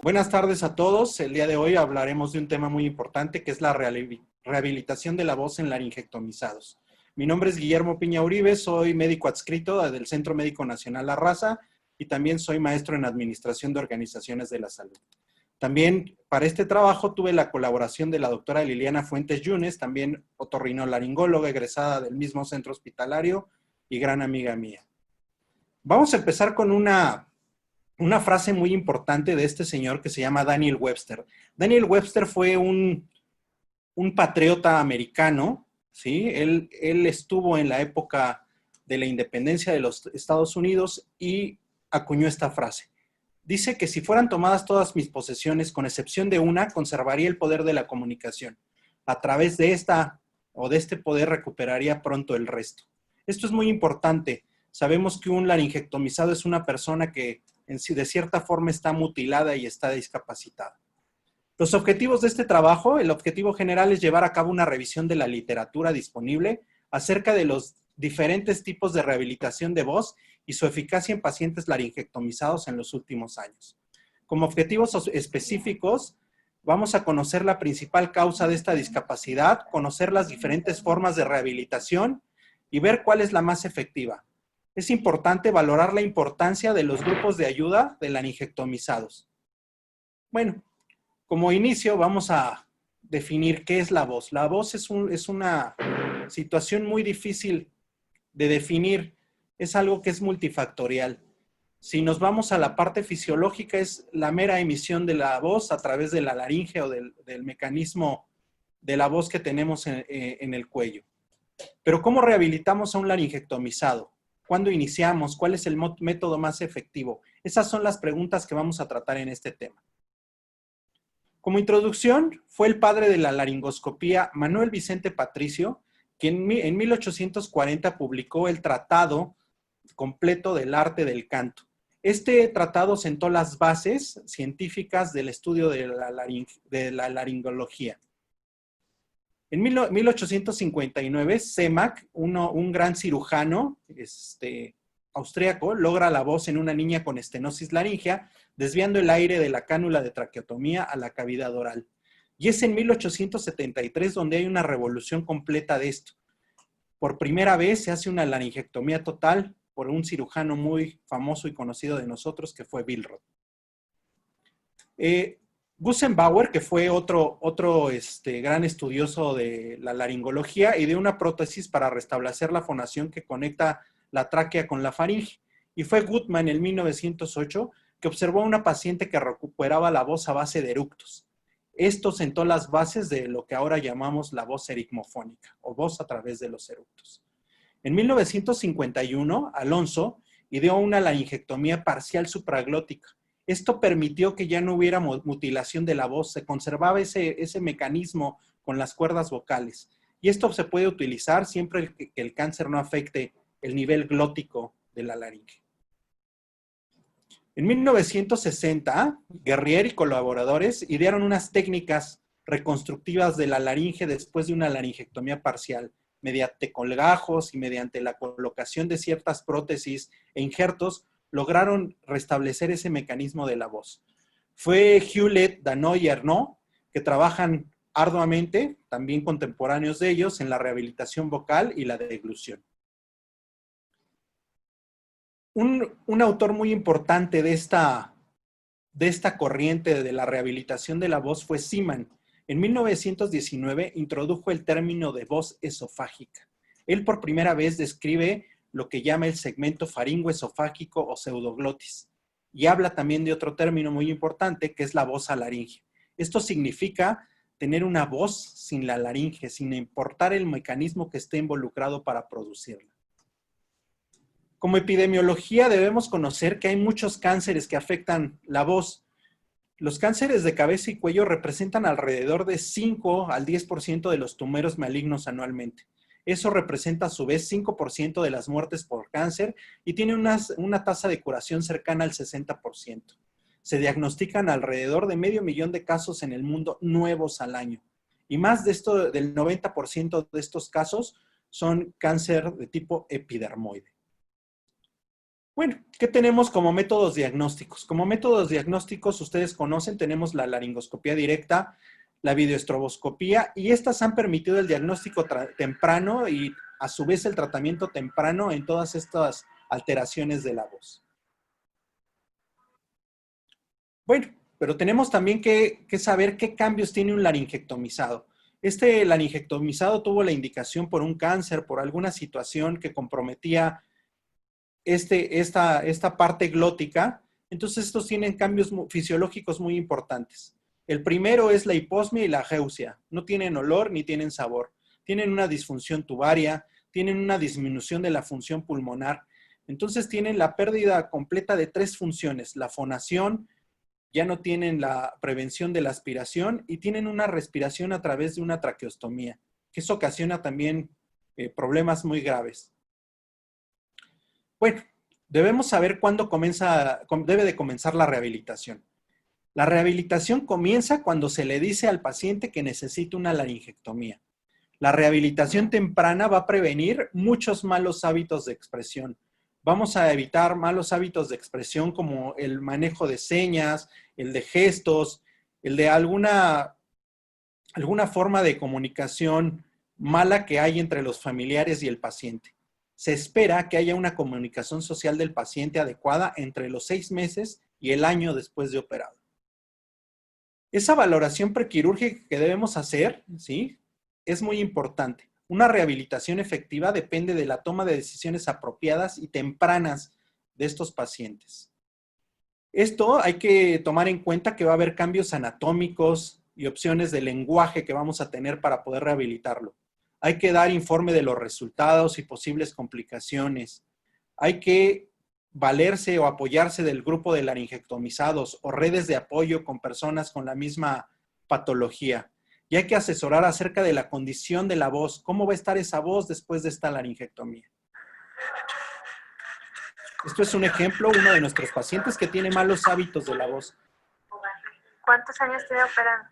Buenas tardes a todos. El día de hoy hablaremos de un tema muy importante que es la rehabilitación de la voz en laringectomizados. Mi nombre es Guillermo Piña Uribe, soy médico adscrito del Centro Médico Nacional La Raza y también soy maestro en Administración de Organizaciones de la Salud. También para este trabajo tuve la colaboración de la doctora Liliana Fuentes Yunes, también otorrinolaringóloga egresada del mismo centro hospitalario y gran amiga mía. Vamos a empezar con una frase muy importante de este señor que se llama Daniel Webster. Daniel Webster fue un patriota americano, ¿sí? Él estuvo en la época de la independencia de los Estados Unidos y acuñó esta frase. Dice que si fueran tomadas todas mis posesiones, con excepción de una, conservaría el poder de la comunicación. A través de esta o de este poder recuperaría pronto el resto. Esto es muy importante. Sabemos que un laringectomizado es una persona que de cierta forma está mutilada y está discapacitada. Los objetivos de este trabajo, el objetivo general es llevar a cabo una revisión de la literatura disponible acerca de los diferentes tipos de rehabilitación de voz y su eficacia en pacientes laringectomizados en los últimos años. Como objetivos específicos, vamos a conocer la principal causa de esta discapacidad, conocer las diferentes formas de rehabilitación y ver cuál es la más efectiva. Es importante valorar la importancia de los grupos de ayuda de laringectomizados. Bueno, como inicio vamos a definir qué es la voz. La voz es una situación muy difícil de definir. Es algo que es multifactorial. Si nos vamos a la parte fisiológica, es la mera emisión de la voz a través de la laringe o del mecanismo de la voz que tenemos en el cuello. Pero ¿cómo rehabilitamos a un laringectomizado? ¿Cuándo iniciamos? ¿Cuál es el método más efectivo? Esas son las preguntas que vamos a tratar en este tema. Como introducción, fue el padre de la laringoscopía Manuel Vicente Patricio, quien en 1840 publicó el Tratado completo del arte del canto. Este tratado sentó las bases científicas del estudio de la laringología. En 1859, Semak, un gran cirujano austríaco, logra la voz en una niña con estenosis laringea, desviando el aire de la cánula de traqueotomía a la cavidad oral. Y es en 1873 donde hay una revolución completa de esto. Por primera vez se hace una laringectomía total por un cirujano muy famoso y conocido de nosotros, que fue Billroth. Gusenbauer, que fue otro gran estudioso de la laringología, ideó una prótesis para restablecer la fonación que conecta la tráquea con la faringe. Y fue Guttmann en 1908 que observó a una paciente que recuperaba la voz a base de eructos. Esto sentó las bases de lo que ahora llamamos la voz ericmofónica, o voz a través de los eructos. En 1951, Alonso ideó una laringectomía parcial supraglótica. Esto permitió que ya no hubiera mutilación de la voz, se conservaba ese mecanismo con las cuerdas vocales. Y esto se puede utilizar siempre que el cáncer no afecte el nivel glótico de la laringe. En 1960, Guerrier y colaboradores idearon unas técnicas reconstructivas de la laringe después de una laringectomía parcial, mediante colgajos y mediante la colocación de ciertas prótesis e injertos, lograron restablecer ese mecanismo de la voz. Fue Hewlett, Danoy y Ernaud que trabajan arduamente, también contemporáneos de ellos, en la rehabilitación vocal y la deglución. Un autor muy importante de esta corriente de la rehabilitación de la voz fue Seaman. En 1919 introdujo el término de voz esofágica. Él por primera vez describe lo que llama el segmento faringoesofágico o pseudoglotis. Y habla también de otro término muy importante que es la voz alaringea. Esto significa tener una voz sin la laringe, sin importar el mecanismo que esté involucrado para producirla. Como epidemiología debemos conocer que hay muchos cánceres que afectan la voz. Los cánceres de cabeza y cuello representan alrededor de 5 al 10% de los tumores malignos anualmente. Eso representa a su vez 5% de las muertes por cáncer y tiene una tasa de curación cercana al 60%. Se diagnostican alrededor de 500,000 de casos en el mundo nuevos al año. Y más de esto, del 90% de estos casos son cáncer de tipo epidermoide. Bueno, ¿qué tenemos como métodos diagnósticos? Como métodos diagnósticos, ustedes conocen, tenemos la laringoscopía directa, la videoestroboscopía, y estas han permitido el diagnóstico temprano y a su vez el tratamiento temprano en todas estas alteraciones de la voz. Bueno, pero tenemos también que saber qué cambios tiene un laringectomizado. Este laringectomizado tuvo la indicación por un cáncer, por alguna situación que comprometía esta parte glótica. Entonces estos tienen cambios fisiológicos muy importantes. El primero es la hiposmia y la ageusia. No tienen olor ni tienen sabor. Tienen una disfunción tubaria, tienen una disminución de la función pulmonar. Entonces tienen la pérdida completa de 3 funciones: la fonación, ya no tienen la prevención de la aspiración y tienen una respiración a través de una traqueostomía, que eso ocasiona también problemas muy graves. Bueno, debemos saber cuándo debe de comenzar la rehabilitación. La rehabilitación comienza cuando se le dice al paciente que necesita una laringectomía. La rehabilitación temprana va a prevenir muchos malos hábitos de expresión. Vamos a evitar malos hábitos de expresión como el manejo de señas, el de gestos, el de alguna forma de comunicación mala que hay entre los familiares y el paciente. Se espera que haya una comunicación social del paciente adecuada entre los 6 meses y el año después de operado. Esa valoración prequirúrgica que debemos hacer, ¿sí?, es muy importante. Una rehabilitación efectiva depende de la toma de decisiones apropiadas y tempranas de estos pacientes. Esto hay que tomar en cuenta que va a haber cambios anatómicos y opciones de lenguaje que vamos a tener para poder rehabilitarlo. Hay que dar informe de los resultados y posibles complicaciones. Hay que valerse o apoyarse del grupo de laringectomizados o redes de apoyo con personas con la misma patología. Y hay que asesorar acerca de la condición de la voz, cómo va a estar esa voz después de esta laringectomía. Esto es un ejemplo, uno de nuestros pacientes que tiene malos hábitos de la voz. ¿Cuántos años tiene operando?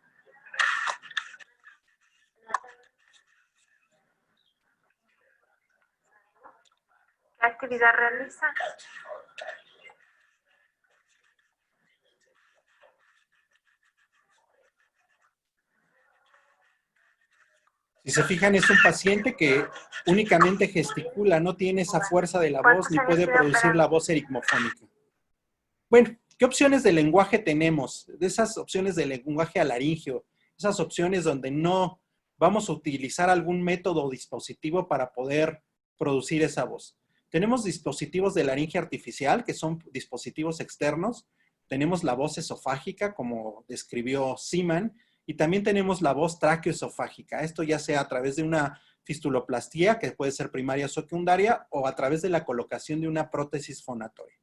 ¿Qué actividad realiza? Si se fijan, es un paciente que únicamente gesticula, no tiene esa fuerza de la voz ni puede producir la voz erigmofónica. Bueno, ¿qué opciones de lenguaje tenemos? De esas opciones de lenguaje alaríngeo, esas opciones donde no vamos a utilizar algún método o dispositivo para poder producir esa voz. Tenemos dispositivos de laringe artificial, que son dispositivos externos. Tenemos la voz esofágica, como describió Seaman, y también tenemos la voz tráqueo-esofágica. Esto ya sea a través de una fistuloplastía, que puede ser primaria o secundaria, o a través de la colocación de una prótesis fonatoria.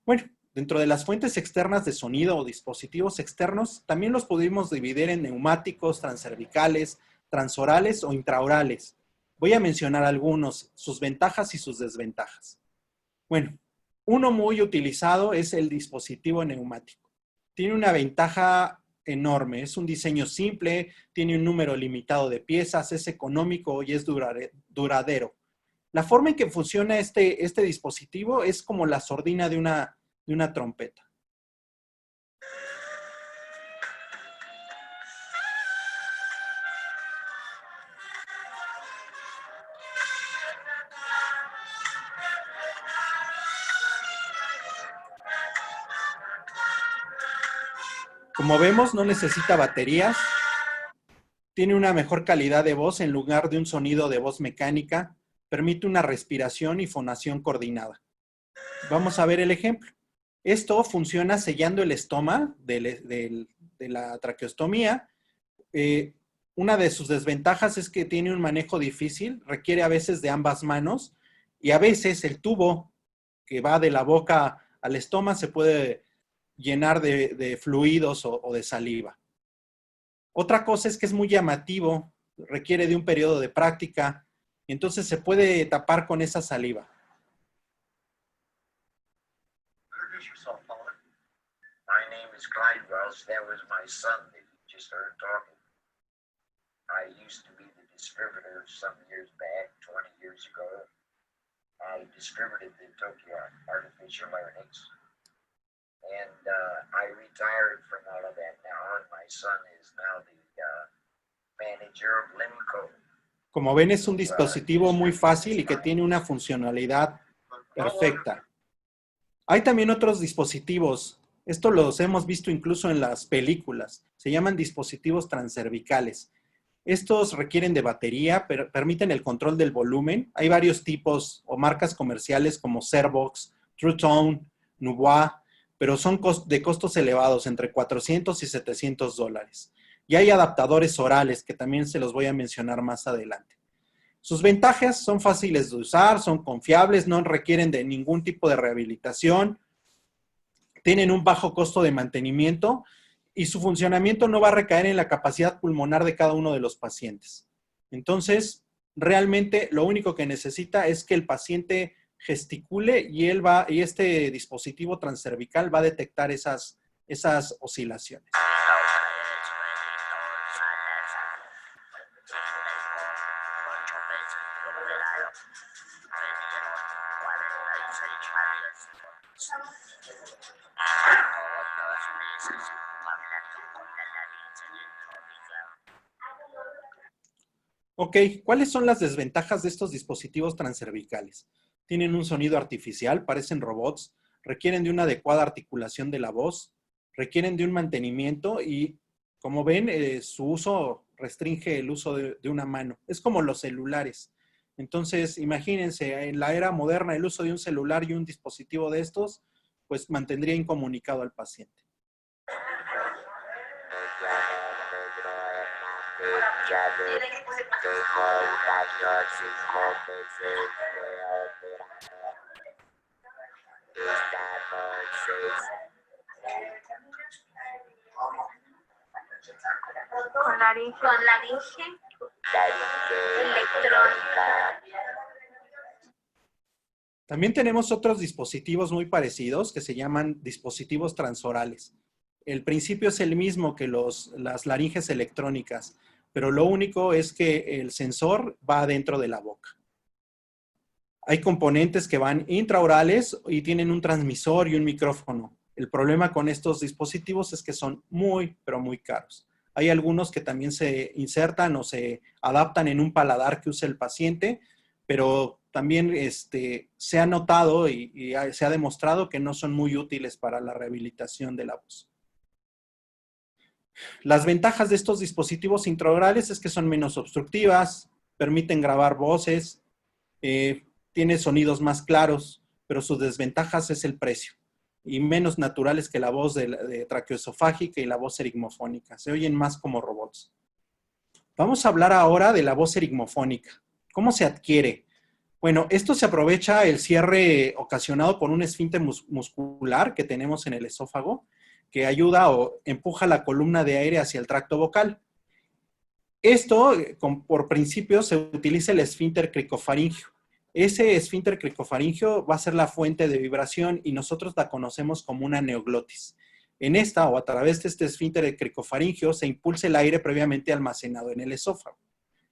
Bueno, dentro de las fuentes externas de sonido o dispositivos externos, también los pudimos dividir en neumáticos, transcervicales, transorales o intraorales. Voy a mencionar algunos, sus ventajas y sus desventajas. Bueno, uno muy utilizado es el dispositivo neumático. Tiene una ventaja enorme, es un diseño simple, tiene un número limitado de piezas, es económico y es duradero. La forma en que funciona este dispositivo es como la sordina de una trompeta. Como vemos, no necesita baterías, tiene una mejor calidad de voz en lugar de un sonido de voz mecánica, permite una respiración y fonación coordinada. Vamos a ver el ejemplo. Esto funciona sellando el estoma de la traqueostomía. Una de sus desventajas es que tiene un manejo difícil, requiere a veces de ambas manos y a veces el tubo que va de la boca al estómago se puede llenar de fluidos o de saliva. Otra cosa es que es muy llamativo, requiere de un periodo de práctica, y entonces se puede tapar con esa saliva. Introduce yourself, Paula. My name is Clyde Wells. That was my son that you just heard talking. I used to be the distributor some years back, 20 years ago. I distributed the Tokyo Artificial Larynx. And I retired from all of that now, and my son is now the manager of Limco. Como ven, es un dispositivo muy fácil y que tiene una funcionalidad perfecta. Hay también otros dispositivos. Esto los hemos visto incluso en las películas. Se llaman dispositivos transcervicales. Estos requieren de batería, pero permiten el control del volumen. Hay varios tipos o marcas comerciales como Servox, True Tone, Nuvois, pero son de costos elevados, entre 400 y 700 dólares. Y hay adaptadores orales, que también se los voy a mencionar más adelante. Sus ventajas son fáciles de usar, son confiables, no requieren de ningún tipo de rehabilitación, tienen un bajo costo de mantenimiento y su funcionamiento no va a recaer en la capacidad pulmonar de cada uno de los pacientes. Entonces, realmente lo único que necesita es que el paciente gesticule y este dispositivo transcervical va a detectar esas oscilaciones. Ok, ¿cuáles son las desventajas de estos dispositivos transcervicales? Tienen un sonido artificial, parecen robots, requieren de una adecuada articulación de la voz, requieren de un mantenimiento y, como ven, su uso restringe el uso de una mano. Es como los celulares. Entonces, imagínense, en la era moderna, el uso de un celular y un dispositivo de estos, pues mantendría incomunicado al paciente. Con laringe electrónica. También tenemos otros dispositivos muy parecidos que se llaman dispositivos transorales. El principio es el mismo que las laringes electrónicas, pero lo único es que el sensor va dentro de la boca. Hay componentes que van intraorales y tienen un transmisor y un micrófono. El problema con estos dispositivos es que son muy, pero muy caros. Hay algunos que también se insertan o se adaptan en un paladar que usa el paciente, pero también se ha notado y se ha demostrado que no son muy útiles para la rehabilitación de la voz. Las ventajas de estos dispositivos intraorales es que son menos obstructivas, permiten grabar voces, tiene sonidos más claros, pero sus desventajas es el precio y menos naturales que la voz de traqueoesofágica y la voz erigmofónica. Se oyen más como robots. Vamos a hablar ahora de la voz erigmofónica. ¿Cómo se adquiere? Bueno, esto se aprovecha el cierre ocasionado por un esfínter muscular que tenemos en el esófago, que ayuda o empuja la columna de aire hacia el tracto vocal. Esto, por principio, se utiliza el esfínter cricofaringio. Ese esfínter cricofaringio va a ser la fuente de vibración y nosotros la conocemos como una neoglotis. En esta o a través de este esfínter cricofaringio se impulsa el aire previamente almacenado en el esófago.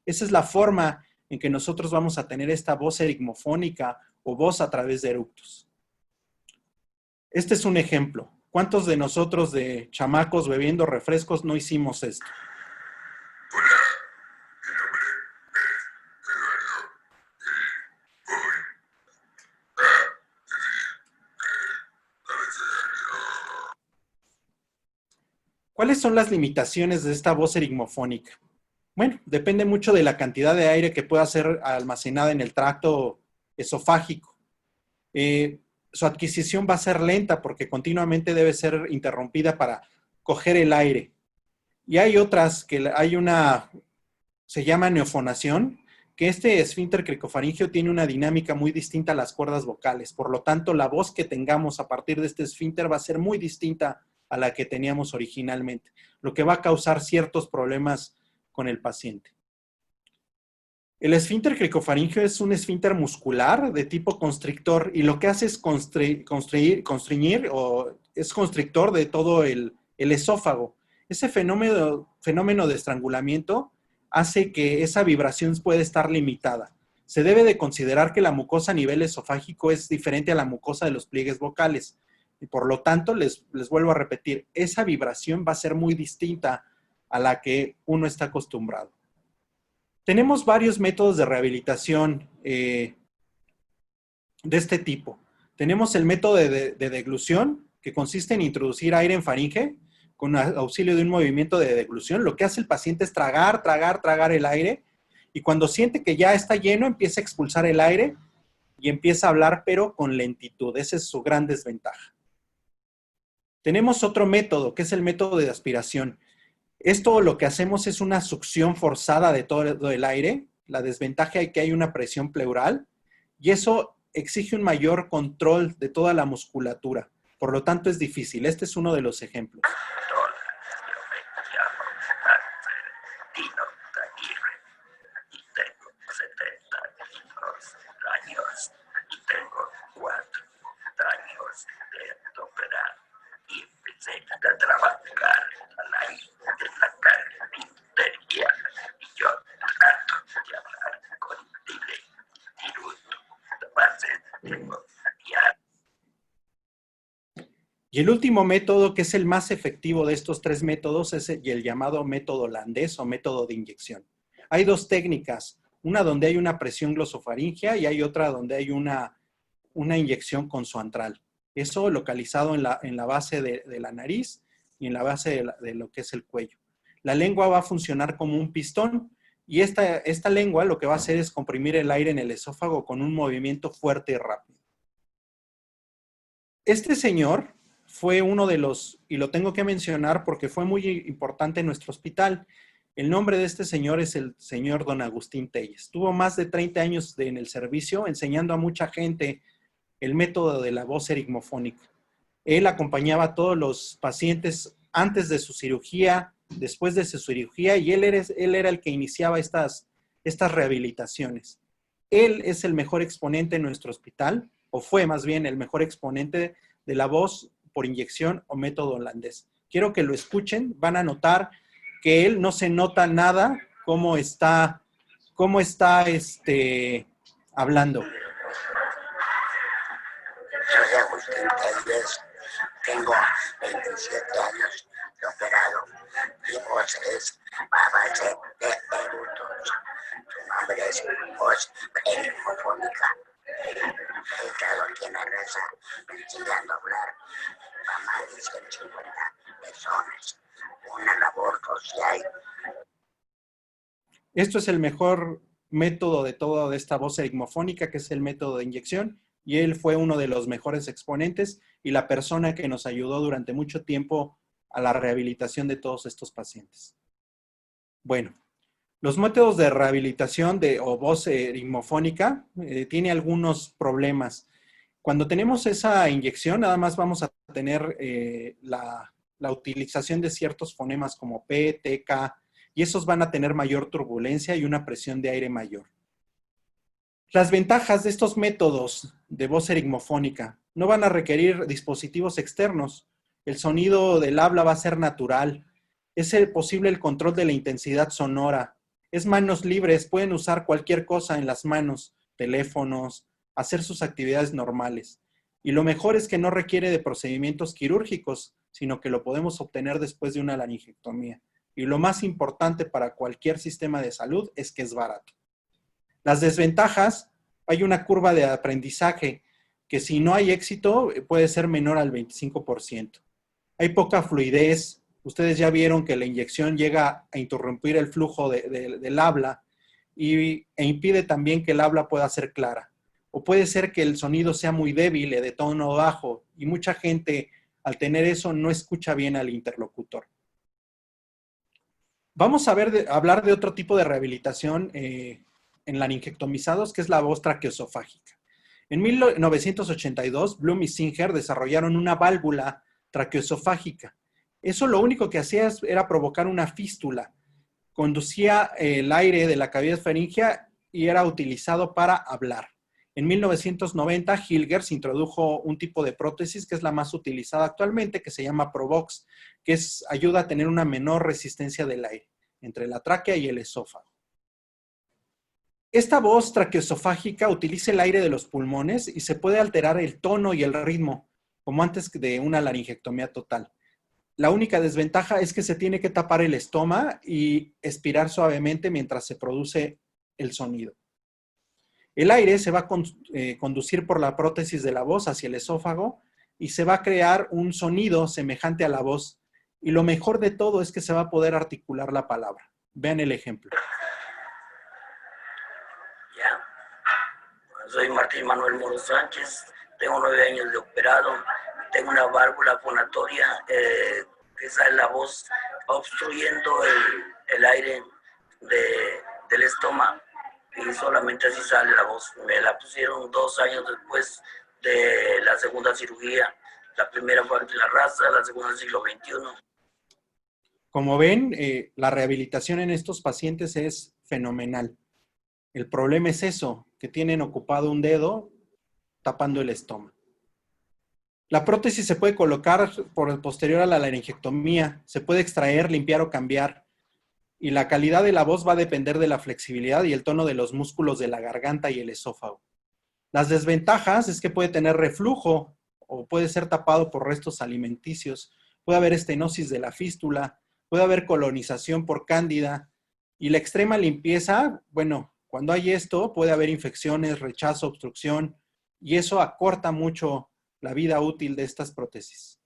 Esa es la forma en que nosotros vamos a tener esta voz erigmofónica o voz a través de eructos. Este es un ejemplo. ¿Cuántos de nosotros de chamacos bebiendo refrescos no hicimos esto? ¿Cuáles son las limitaciones de esta voz erigmofónica? Bueno, depende mucho de la cantidad de aire que pueda ser almacenada en el tracto esofágico. Su adquisición va a ser lenta porque continuamente debe ser interrumpida para coger el aire. Y hay otras que se llama neofonación, que este esfínter cricofaringio tiene una dinámica muy distinta a las cuerdas vocales. Por lo tanto, la voz que tengamos a partir de este esfínter va a ser muy distinta a la que teníamos originalmente, lo que va a causar ciertos problemas con el paciente. El esfínter cricofaringio es un esfínter muscular de tipo constrictor y lo que hace es constreñir o es constrictor de todo el esófago. Ese fenómeno de estrangulamiento hace que esa vibración pueda estar limitada. Se debe de considerar que la mucosa a nivel esofágico es diferente a la mucosa de los pliegues vocales. Y por lo tanto, les vuelvo a repetir, esa vibración va a ser muy distinta a la que uno está acostumbrado. Tenemos varios métodos de rehabilitación de este tipo. Tenemos el método de deglución, que consiste en introducir aire en faringe con auxilio de un movimiento de deglución. Lo que hace el paciente es tragar, tragar, tragar el aire, y cuando siente que ya está lleno, empieza a expulsar el aire y empieza a hablar, pero con lentitud. Esa es su gran desventaja. Tenemos otro método, que es el método de aspiración. Esto lo que hacemos es una succión forzada de todo el aire. La desventaja es que hay una presión pleural y eso exige un mayor control de toda la musculatura. Por lo tanto, es difícil. Este es uno de los ejemplos. Hola, yo me llamo Alfredino Aguirre y tengo 72 años y tengo 4 años de operar y empecé a trabajar en la carpintería y yo trato de hablar con diruto. Entonces, tengo ya. Y el último método, que es el más efectivo de estos tres métodos, es el llamado método holandés o método de inyección. Hay dos técnicas, una donde hay una presión glosofaringea y hay otra donde hay una inyección consoantral. Eso localizado en la base de la nariz y en la base de lo que es el cuello. La lengua va a funcionar como un pistón y esta lengua lo que va a hacer es comprimir el aire en el esófago con un movimiento fuerte y rápido. Este señor fue uno de los, y lo tengo que mencionar porque fue muy importante en nuestro hospital. El nombre de este señor es el señor don Agustín Telles. Tuvo más de 30 años en el servicio enseñando a mucha gente el método de la voz erigmofónica. Él acompañaba a todos los pacientes antes de su cirugía, después de su cirugía, y él era el que iniciaba estas rehabilitaciones. Él es el mejor exponente en nuestro hospital, o fue más bien el mejor exponente de la voz por inyección o método holandés. Quiero que lo escuchen, van a notar que él no se nota nada cómo está hablando. Soy Agustín Telles, tengo 27 años de operado. Mi voz es a base de erutos. Su nombre es voz erigmofónica. He estado aquí en la raza enseñando a hablar a más de 150 personas. Una labor social. Esto es el mejor método de toda esta voz erigmofónica, que es el método de inyección, y él fue uno de los mejores exponentes y la persona que nos ayudó durante mucho tiempo a la rehabilitación de todos estos pacientes. Bueno, los métodos de rehabilitación o voz erigmofónica tiene algunos problemas. Cuando tenemos esa inyección, nada más vamos a tener la utilización de ciertos fonemas como P, T, K, y esos van a tener mayor turbulencia y una presión de aire mayor. Las ventajas de estos métodos de voz erigmofónica: no van a requerir dispositivos externos. El sonido del habla va a ser natural. Es posible el control de la intensidad sonora. Es manos libres, pueden usar cualquier cosa en las manos, teléfonos, hacer sus actividades normales. Y lo mejor es que no requiere de procedimientos quirúrgicos, sino que lo podemos obtener después de una laringectomía. Y lo más importante para cualquier sistema de salud es que es barato. Las desventajas: hay una curva de aprendizaje que si no hay éxito puede ser menor al 25%. Hay poca fluidez. Ustedes ya vieron que la inyección llega a interrumpir el flujo del habla e impide también que el habla pueda ser clara. O puede ser que el sonido sea muy débil, de tono bajo, y mucha gente al tener eso no escucha bien al interlocutor. Vamos a hablar de otro tipo de rehabilitación en laringectomizados, que es la voz traqueosofágica. En 1982, Blum y Singer desarrollaron una válvula traqueosofágica. Eso lo único que hacía era provocar una fístula. Conducía el aire de la cavidad faríngea y era utilizado para hablar. En 1990, Hilgers introdujo un tipo de prótesis que es la más utilizada actualmente, que se llama Provox, que ayuda a tener una menor resistencia del aire entre la tráquea y el esófago. Esta voz traqueosofágica utiliza el aire de los pulmones y se puede alterar el tono y el ritmo, como antes de una laringectomía total. La única desventaja es que se tiene que tapar el estómago y expirar suavemente mientras se produce el sonido. El aire se va a conducir por la prótesis de la voz hacia el esófago y se va a crear un sonido semejante a la voz. Y lo mejor de todo es que se va a poder articular la palabra. Vean el ejemplo. Ya. Soy Martín Manuel Moro Sánchez, tengo 9 años de operado, tengo una válvula fonatoria que sale la voz obstruyendo el aire del estómago y solamente así sale la voz. Me la pusieron 2 años después de la segunda cirugía. La primera fue en la raza, la segunda en el siglo XXI. Como ven, la rehabilitación en estos pacientes es fenomenal. El problema es eso, que tienen ocupado un dedo tapando el estómago. La prótesis se puede colocar por el posterior a la laringectomía, se puede extraer, limpiar o cambiar, y la calidad de la voz va a depender de la flexibilidad y el tono de los músculos de la garganta y el esófago. Las desventajas es que puede tener reflujo o puede ser tapado por restos alimenticios, puede haber estenosis de la fístula, puede haber colonización por cándida, y la extrema limpieza, bueno, cuando hay esto puede haber infecciones, rechazo, obstrucción, y eso acorta mucho la vida útil de estas prótesis.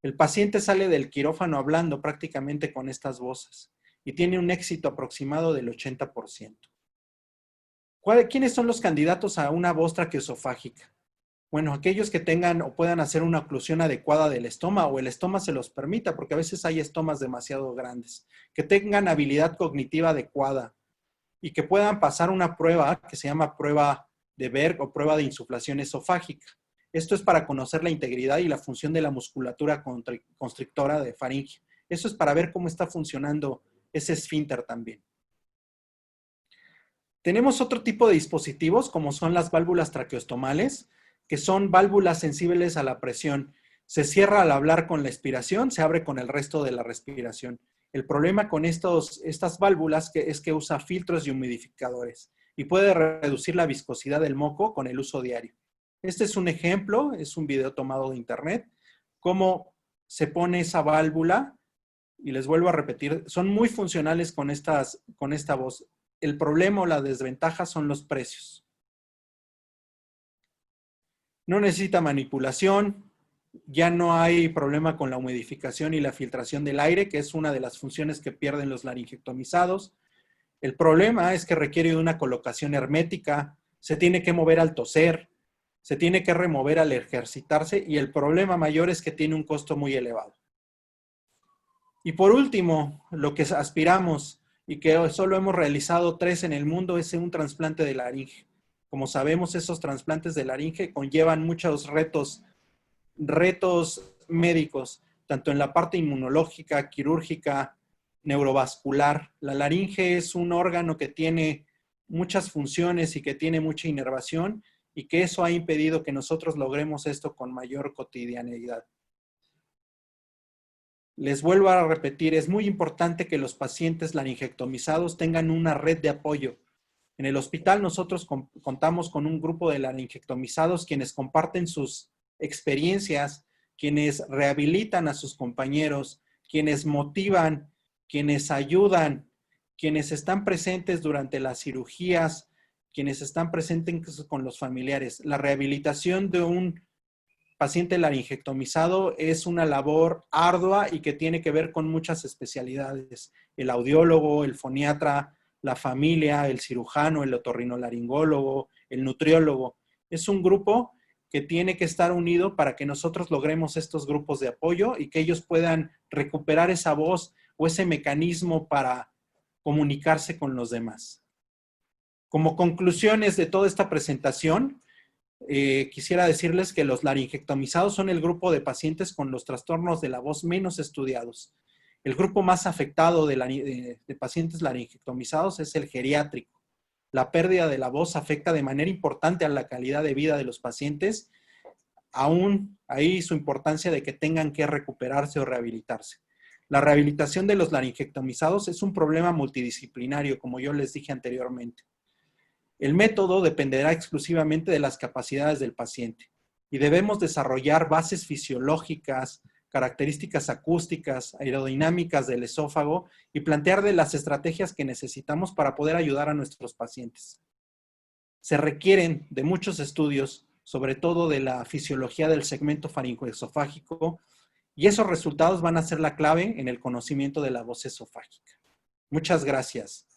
El paciente sale del quirófano hablando prácticamente con estas voces y tiene un éxito aproximado del 80%. ¿Quiénes son los candidatos a una voz traqueosofágica? Bueno, aquellos que tengan o puedan hacer una oclusión adecuada del estoma o el estoma se los permita, porque a veces hay estomas demasiado grandes, que tengan habilidad cognitiva adecuada y que puedan pasar una prueba que se llama prueba de Berg o prueba de insuflación esofágica. Esto es para conocer la integridad y la función de la musculatura constrictora de faringe. Eso es para ver cómo está funcionando ese esfínter también. Tenemos otro tipo de dispositivos, como son las válvulas traqueostomales, que son válvulas sensibles a la presión. Se cierra al hablar con la expiración, se abre con el resto de la respiración. El problema con estas válvulas es que usa filtros y humidificadores y puede reducir la viscosidad del moco con el uso diario. Este es un ejemplo, es un video tomado de internet, cómo se pone esa válvula, y les vuelvo a repetir, son muy funcionales con esta voz. El problema o la desventaja son los precios. No necesita manipulación, ya no hay problema con la humidificación y la filtración del aire, que es una de las funciones que pierden los laringectomizados. El problema es que requiere de una colocación hermética, se tiene que mover al toser, se tiene que remover al ejercitarse y el problema mayor es que tiene un costo muy elevado. Y por último, lo que aspiramos y que solo hemos realizado 3 en el mundo es un trasplante de laringe. Como sabemos, esos trasplantes de laringe conllevan muchos retos médicos, tanto en la parte inmunológica, quirúrgica, neurovascular. La laringe es un órgano que tiene muchas funciones y que tiene mucha inervación y que eso ha impedido que nosotros logremos esto con mayor cotidianeidad. Les vuelvo a repetir, es muy importante que los pacientes laringectomizados tengan una red de apoyo. En el hospital nosotros contamos con un grupo de laringectomizados quienes comparten sus experiencias, quienes rehabilitan a sus compañeros, quienes motivan, quienes ayudan, quienes están presentes durante las cirugías, quienes están presentes con los familiares. La rehabilitación de un paciente laringectomizado es una labor ardua y que tiene que ver con muchas especialidades. El audiólogo, el foniatra, la familia, el cirujano, el otorrinolaringólogo, el nutriólogo. Es un grupo que tiene que estar unido para que nosotros logremos estos grupos de apoyo y que ellos puedan recuperar esa voz o ese mecanismo para comunicarse con los demás. Como conclusiones de toda esta presentación, quisiera decirles que los laringectomizados son el grupo de pacientes con los trastornos de la voz menos estudiados. El grupo más afectado de pacientes laringectomizados es el geriátrico. La pérdida de la voz afecta de manera importante a la calidad de vida de los pacientes, aún ahí su importancia de que tengan que recuperarse o rehabilitarse. La rehabilitación de los laringectomizados es un problema multidisciplinario, como yo les dije anteriormente. El método dependerá exclusivamente de las capacidades del paciente y debemos desarrollar bases fisiológicas, características acústicas, aerodinámicas del esófago y plantear de las estrategias que necesitamos para poder ayudar a nuestros pacientes. Se requieren de muchos estudios, sobre todo de la fisiología del segmento faringoesofágico, y esos resultados van a ser la clave en el conocimiento de la voz esofágica. Muchas gracias.